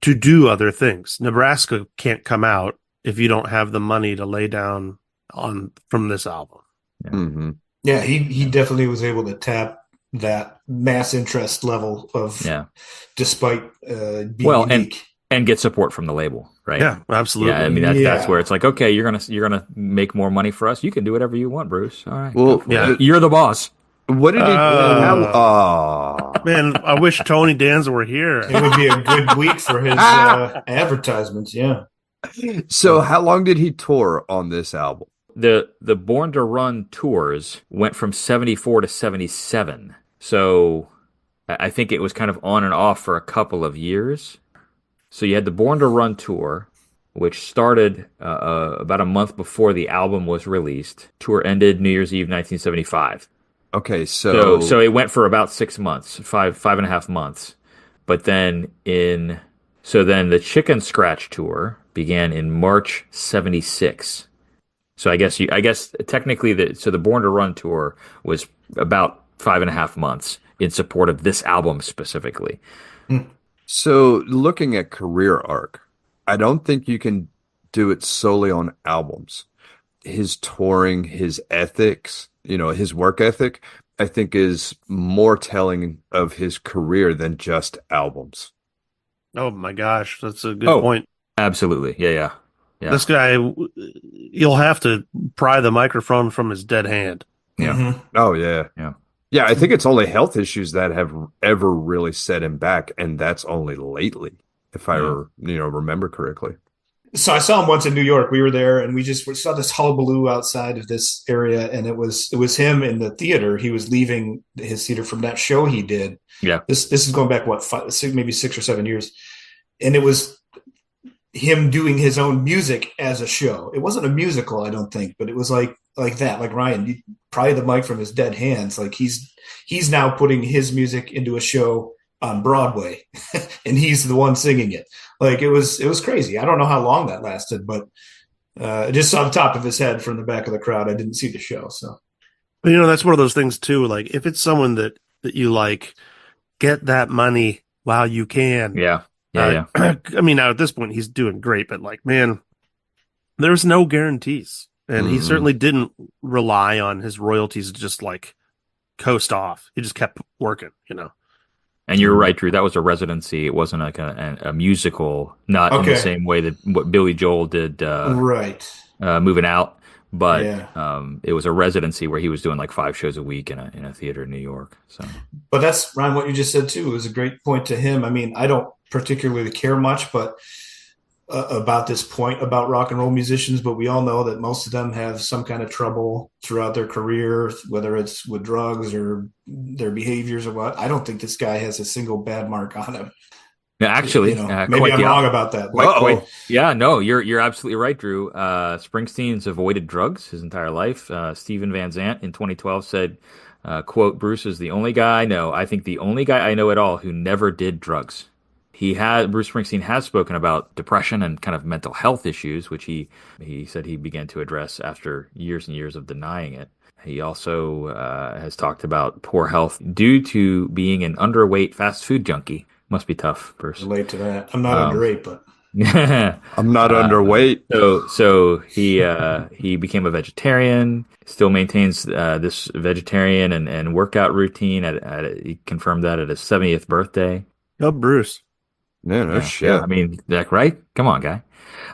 to do other things. Nebraska can't come out if you don't have the money to lay down from this album. Yeah, mm-hmm. Yeah, he definitely was able to tap that mass interest level of, despite being unique. and get support from the label, right? Yeah, absolutely. Yeah, I mean that's where it's like, okay, you're gonna make more money for us. You can do whatever you want, Bruce. All right. Well, yeah. You're the boss. What did he? Man, I wish Tony Danza were here. It would be a good week for his advertisements. Yeah. So how long did he tour on this album? The Born to Run tours went from 74 to 77. So I think it was kind of on and off for a couple of years. So you had the Born to Run tour, which started about a month before the album was released. Tour ended New Year's Eve 1975. Okay, so it went for about 6 months, five and a half months. But then then the Chicken Scratch tour began in March 76. So I guess technically the Born to Run tour was about 5.5 months in support of this album specifically. So looking at career arc, I don't think you can do it solely on albums. His touring, his ethics, his work ethic, I think is more telling of his career than just albums. Oh my gosh, that's a good point. Absolutely. Yeah. This guy, you'll have to pry the microphone from his dead hand. Yeah. Mm-hmm. Oh, yeah. Yeah. Yeah, I think it's only health issues that have ever really set him back, and that's only lately, if I remember correctly. So I saw him once in New York. We were there, and we saw this hullabaloo outside of this area, and it was him in the theater. He was leaving his theater from that show he did. Yeah. This is going back maybe 6 or 7 years, and it was him doing his own music as a show. It wasn't a musical, I don't think, but it was like that. Like Ryan, you pry the mic from his dead hands. Like he's now putting his music into a show on Broadway, and he's the one singing it. Like it was crazy. I don't know how long that lasted, but I just saw the top of his head from the back of the crowd. I didn't see the show, so. But, that's one of those things too. Like if it's someone that you like, get that money while you can. Yeah. I mean, now at this point he's doing great, but like, man, there's no guarantees, and he certainly didn't rely on his royalties to just like coast off. He just kept working, And you're right, Drew. That was a residency. It wasn't like a musical, not in the same way that what Billy Joel did. Right. Moving Out, but it was a residency where he was doing like 5 shows a week in a theater in New York. So, but that's Ryan. What you just said too is a great point to him. I mean, I don't particularly care much, but about this point about rock and roll musicians, but we all know that most of them have some kind of trouble throughout their career, whether it's with drugs or their behaviors or what. I don't think this guy has a single bad mark on him. Yeah, actually, maybe I'm wrong about that. Yeah, no, you're absolutely right, Drew. Springsteen's avoided drugs his entire life. Steven Van Zandt in 2012 said, quote, "Bruce is the only guy I know. I think the only guy I know at all who never did drugs." Bruce Springsteen has spoken about depression and kind of mental health issues, which he said he began to address after years and years of denying it. He also has talked about poor health due to being an underweight fast food junkie. Must be tough, Bruce. Relate to that. I'm not underweight, but I'm not underweight. So he became a vegetarian. Still maintains this vegetarian and workout routine. He confirmed that at his 70th birthday. Oh, Bruce. No shit. Yeah, I mean, right? Come on, guy.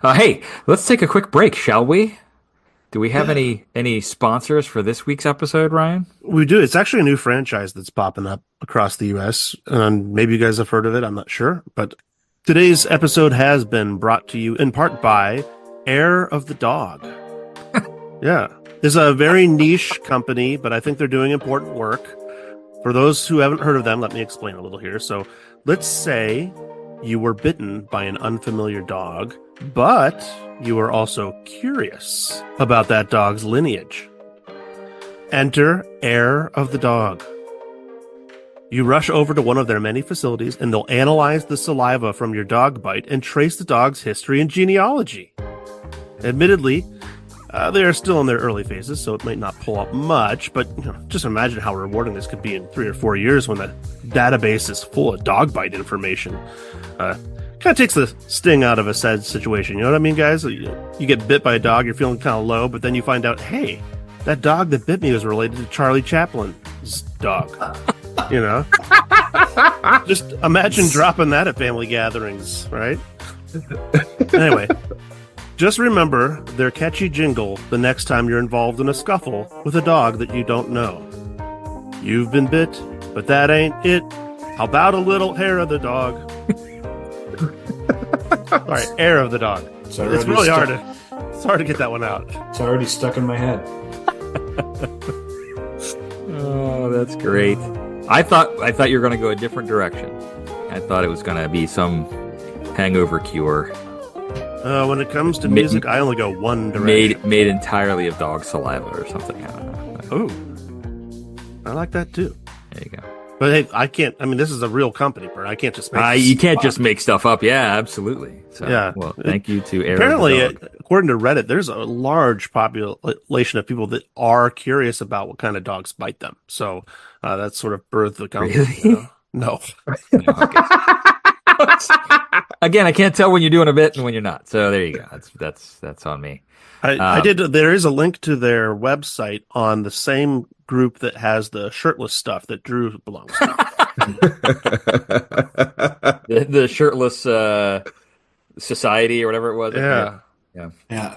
Hey, let's take a quick break, shall we? Do we have any sponsors for this week's episode, Ryan? We do. It's actually a new franchise that's popping up across the U.S. And maybe you guys have heard of it. I'm not sure. But today's episode has been brought to you in part by Air of the Dog. Yeah. It's a very niche company, but I think they're doing important work. For those who haven't heard of them, let me explain a little here. So let's say you were bitten by an unfamiliar dog, but you were also curious about that dog's lineage. Enter Air of the Dog. You rush over to one of their many facilities and they'll analyze the saliva from your dog bite and trace the dog's history and genealogy. Admittedly, they are still in their early phases, so it might not pull up much, but just imagine how rewarding this could be in 3 or 4 years when the database is full of dog bite information. Kind of takes the sting out of a sad situation, you know what I mean, guys? You get bit by a dog, you're feeling kind of low, but then you find out, hey, that dog that bit me was related to Charlie Chaplin's dog. Just imagine dropping that at family gatherings, right? Anyway, just remember their catchy jingle the next time you're involved in a scuffle with a dog that you don't know. You've been bit, but that ain't it. How about a little hair of the dog? Sorry, air of the dog. It's really hard to get that one out. It's already stuck in my head. Oh, that's great. I thought you were going to go a different direction. I thought it was going to be some hangover cure. When it comes to music, I only go one direction. Made entirely of dog saliva or something. I don't know. Oh, I like that too. There you go. But hey, I can't. I mean, this is a real company, Bert. I can't just make. You can't just make stuff up. Yeah, absolutely. So, yeah. Well, thank you to Air. Apparently, according to Reddit, there's a large population of people that are curious about what kind of dogs bite them. So that's sort of birthed the company. Really? You know? No. Again, I can't tell when you're doing a bit and when you're not. So there you go. That's on me. I did. There is a link to their website on the same group that has the shirtless stuff that Drew belongs to. the shirtless society or whatever it was. Yeah.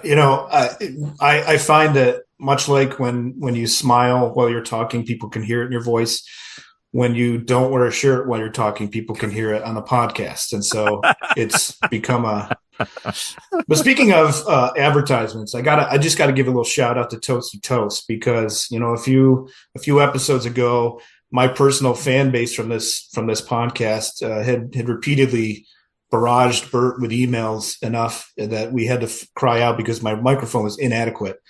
You know, I find that much like when you smile while you're talking, people can hear it in your voice. When you don't wear a shirt while you're talking, people can hear it on the podcast. And so it's become but speaking of advertisements, I just got to give a little shout out to Toasty Toast because, you know, a few episodes ago, my personal fan base from this podcast had repeatedly barraged Bert with emails enough that we had to cry out because my microphone was inadequate.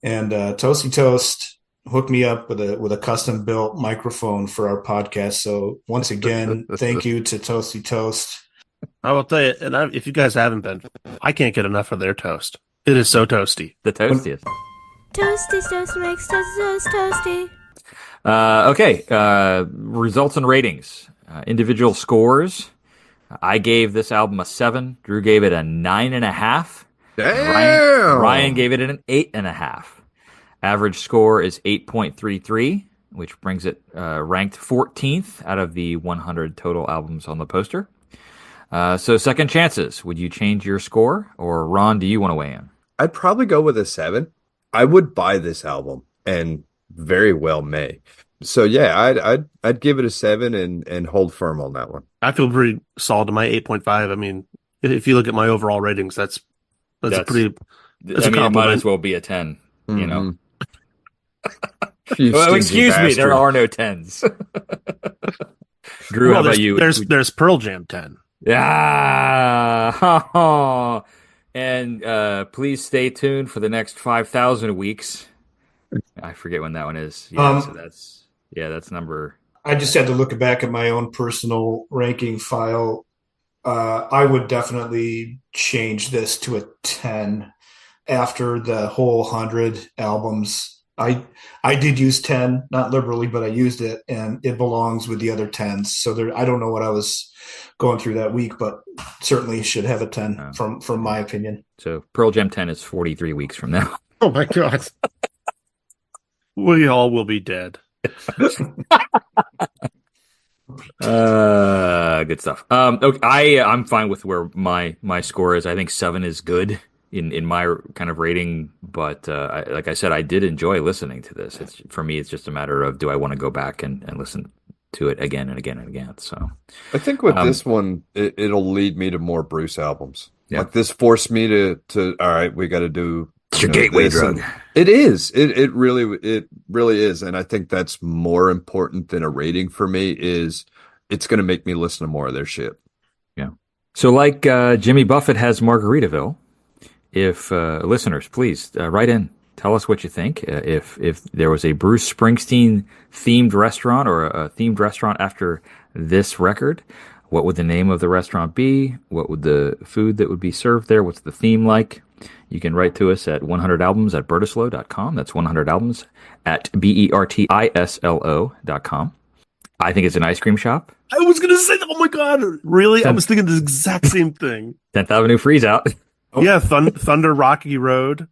And Toasty Toast hooked me up with a custom built microphone for our podcast. So once again, thank you to Toasty Toast. I will tell you, and if you guys haven't been, I can't get enough of their toast. It is so toasty. The toastiest. Toasty makes toast toasty. Okay. Results and ratings. Individual scores. I gave this album a 7. Drew gave it a 9.5. Damn. Ryan gave it an 8.5. Average score is 8.33, which brings it ranked 14th out of the 100 total albums on the poster. So second chances. Would you change your score? Or Ron, do you want to weigh in? I'd probably go with a 7. I would buy this album and very well may. So yeah, I'd give it a 7 and hold firm on that one. I feel pretty solid to my 8.5. I mean, if you look at my overall ratings, that's pretty. That's I a mean, it might compliment. as well be a 10. You know. Well, excuse me, there are no 10s. Drew, how about you? There's Pearl Jam 10. Yeah. And please stay tuned for the next 5,000 weeks. I forget when that one is. Yeah, so that's number. I just had to look back at my own personal ranking file. I would definitely change this to a 10 after the whole 100 albums. I did use 10, not liberally, but I used it, and it belongs with the other 10s. So I don't know what I was going through that week, but certainly should have a 10 from my opinion. So Pearl Jam 10 is 43 weeks from now. Oh my God. We all will be dead. Good stuff. Okay, I'm fine with where my score is. I think 7 is good in my kind of rating, but like I said, I did enjoy listening to this. For me, it's just a matter of do I want to go back and listen to it again and again and again. So I think with this one, it'll lead me to more Bruce albums. Yeah. Like this forced me to all right, we got to do. It's your gateway drug. It is. It really is, and I think that's more important than a rating for me. Is it's going to make me listen to more of their shit. Yeah. So like Jimmy Buffett has Margaritaville. If listeners, please write in. Tell us what you think. If there was a Bruce Springsteen themed restaurant or a themed restaurant after this record, what would the name of the restaurant be? What would the food that would be served there? What's the theme like? You can write to us at 100albums@bertislo.com. That's 100albums at BERTISLO.com. I think it's an ice cream shop. I was going to say that. Oh my God. Really? I was thinking the exact same thing. 10th Avenue Freeze Out. Oh. Yeah. Thunder Rocky Road.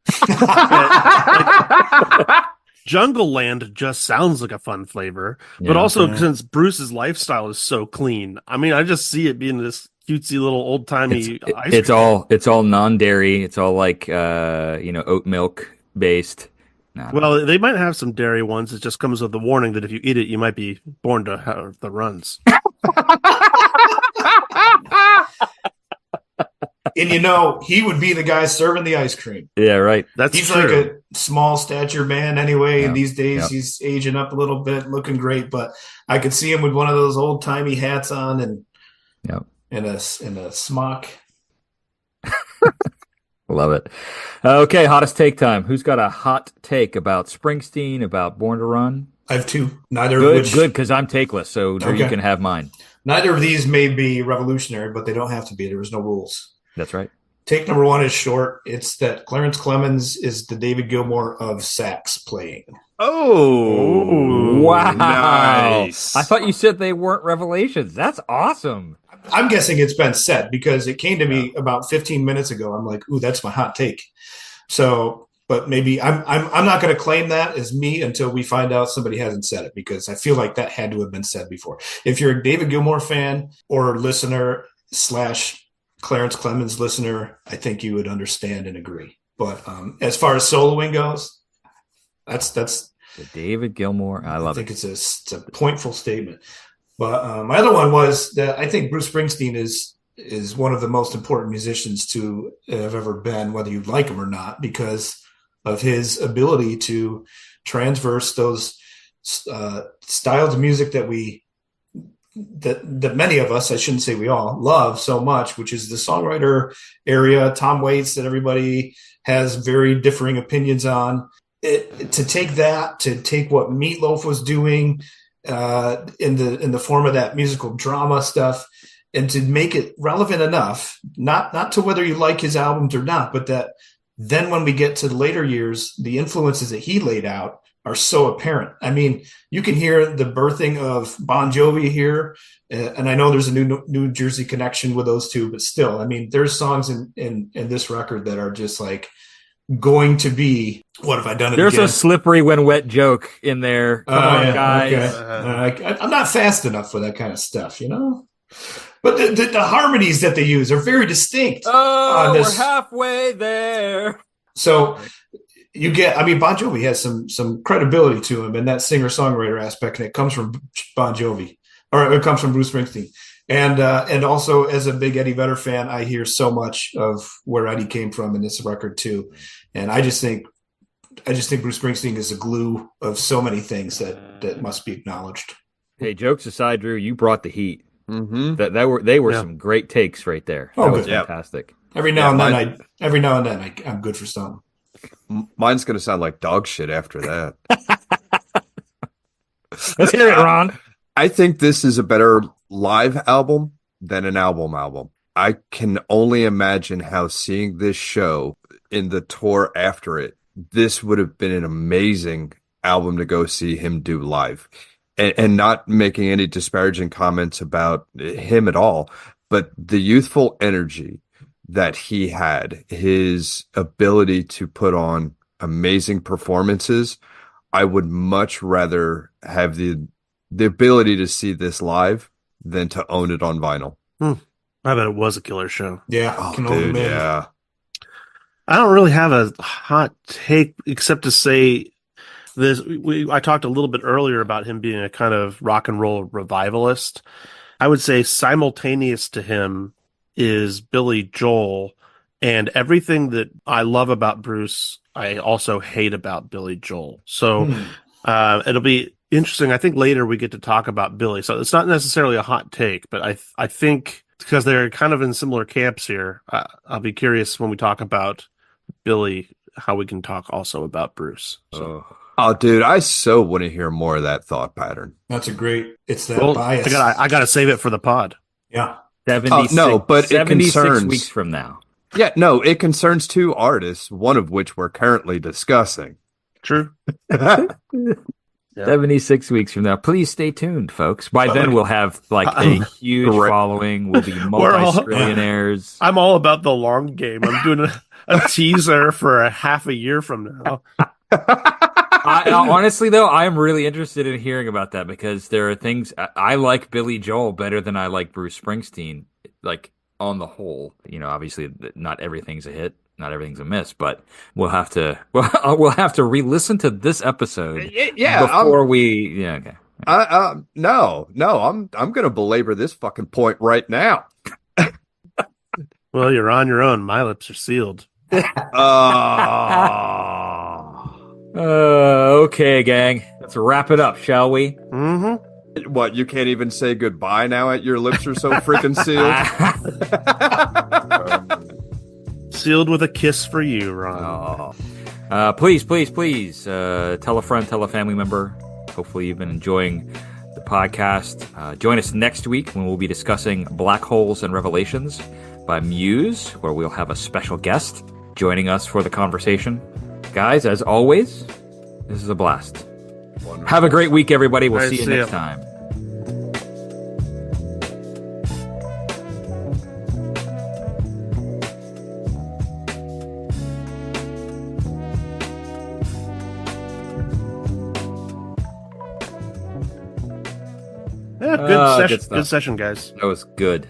Jungle Land just sounds like a fun flavor, but also since Bruce's lifestyle is so clean, I mean, I just see it being this cutesy little old timey ice It's cream. all non-dairy. It's all like oat milk based. No, I don't know. Well, they might have some dairy ones. It just comes with the warning that if you eat it, you might be born to have the runs. And he would be the guy serving the ice cream. Yeah, right. That's He's true. like a small stature man anyway. And Yeah. these days Yep. he's aging up a little bit, looking great. But I could see him with one of those old timey hats on and Yep. in a smock. Love it. Okay, hottest take time. Who's got a hot take about Springsteen, about Born to Run? I have two. Neither of Good, which good, because I'm takeless, so Drew, you Okay. can have mine. neither of these may be revolutionary, but they don't have to be. There is no rules. That's right. Take number one is short. It's that Clarence Clemens is the David Gilmour of sax playing. Oh, Wow. nice. I thought you said they weren't revelations. That's awesome. I'm guessing it's been said because it came to me about 15 minutes ago. I'm like, ooh, that's my hot take. So, but maybe I'm not going to claim that as me until we find out somebody hasn't said it, because I feel like that had to have been said before. If you're a David Gilmour fan or listener / Clarence Clemens listener, I think you would understand and agree. But as far as soloing goes, that's The David Gilmour. I love think it. it's a pointful statement. But my other one was that I think Bruce Springsteen is one of the most important musicians to have ever been, whether you like him or not, because of his ability to transverse those styles of music that many of us, I shouldn't say we all, love so much, which is the songwriter area, Tom Waits, that everybody has very differing opinions on. To take what Meatloaf was doing in the form of that musical drama stuff, and to make it relevant enough, not to whether you like his albums or not, but that then when we get to the later years, the influences that he laid out are so apparent. I mean, you can hear the birthing of Bon Jovi here, and I know there's a New Jersey connection with those two, but still, I mean, there's songs in this record that are just like going to be, what have I done it There's again? a slippery when wet joke in there. Come on, Yeah, guys. okay. I'm not fast enough for that kind of stuff, But the harmonies that they use are very distinct. Oh, this- we're halfway there. So you get, I mean, Bon Jovi has some credibility to him in that singer-songwriter aspect, and it comes from Bon Jovi, or it comes from Bruce Springsteen. And also, as a big Eddie Vedder fan, I hear so much of where Eddie came from in this record too. And I just think Bruce Springsteen is the glue of so many things that must be acknowledged. Hey, jokes aside, Drew, you brought the heat. Mm-hmm. They were Yeah. some great takes right there. Oh, That was good. Yeah. fantastic. Every now Yeah, and then, I'm good for something. Mine's going to sound like dog shit after that. Let's hear it, Ron. I think this is a better live album than an album. I can only imagine how seeing this show in the tour after it, this would have been an amazing album to go see him do live. And not making any disparaging comments about him at all, but the youthful energy that he had, his ability to put on amazing performances. I would much rather have the ability to see this live than to own it on vinyl. I bet it was a killer show. Yeah, Oh, can only dude, imagine. yeah. I don't really have a hot take except to say this. I talked a little bit earlier about him being a kind of rock and roll revivalist. I would say simultaneous to him is Billy Joel, and everything that I love about Bruce, I also hate about Billy Joel. So it'll be interesting. I think later we get to talk about Billy. So it's not necessarily a hot take, but I think because they're kind of in similar camps here, I'll be curious when we talk about Billy, how we can talk also about Bruce. So. Oh, dude, I so want to hear more of that thought pattern. That's a great. It's that Well, bias. I gotta save it for the pod. Yeah. 76, no, but it 76 concerns- weeks from now. Yeah, no, it concerns two artists, one of which we're currently discussing. True. 76 weeks from now. Please stay tuned, folks. By then, we'll have like a huge Correct. following. We'll be We're all- multi-trillionaires. I'm all about the long game. I'm doing a teaser for a half a year from now. Honestly, though, I am really interested in hearing about that because there are things I like Billy Joel better than I like Bruce Springsteen. like on the whole, obviously not everything's a hit, not everything's a miss, but we'll have to re-listen to this episode Yeah, before we. Yeah, okay. No, I'm gonna belabor this fucking point right now. Well, you're on your own. My lips are sealed. Okay, gang. Let's wrap it up, shall we? Mm-hmm. What, you can't even say goodbye now? Your lips are so freaking sealed. Sealed with a kiss for you, Ron. Please, tell a friend, tell a family member. Hopefully you've been enjoying the podcast. Join us next week when we'll be discussing Black Holes and Revelations by Muse, where we'll have a special guest joining us for the conversation. Guys, as always, this is a blast. Wonderful. Have a great week, everybody. We'll see you See next ya. time. Yeah, good Good session. stuff. Good session, guys. That was good.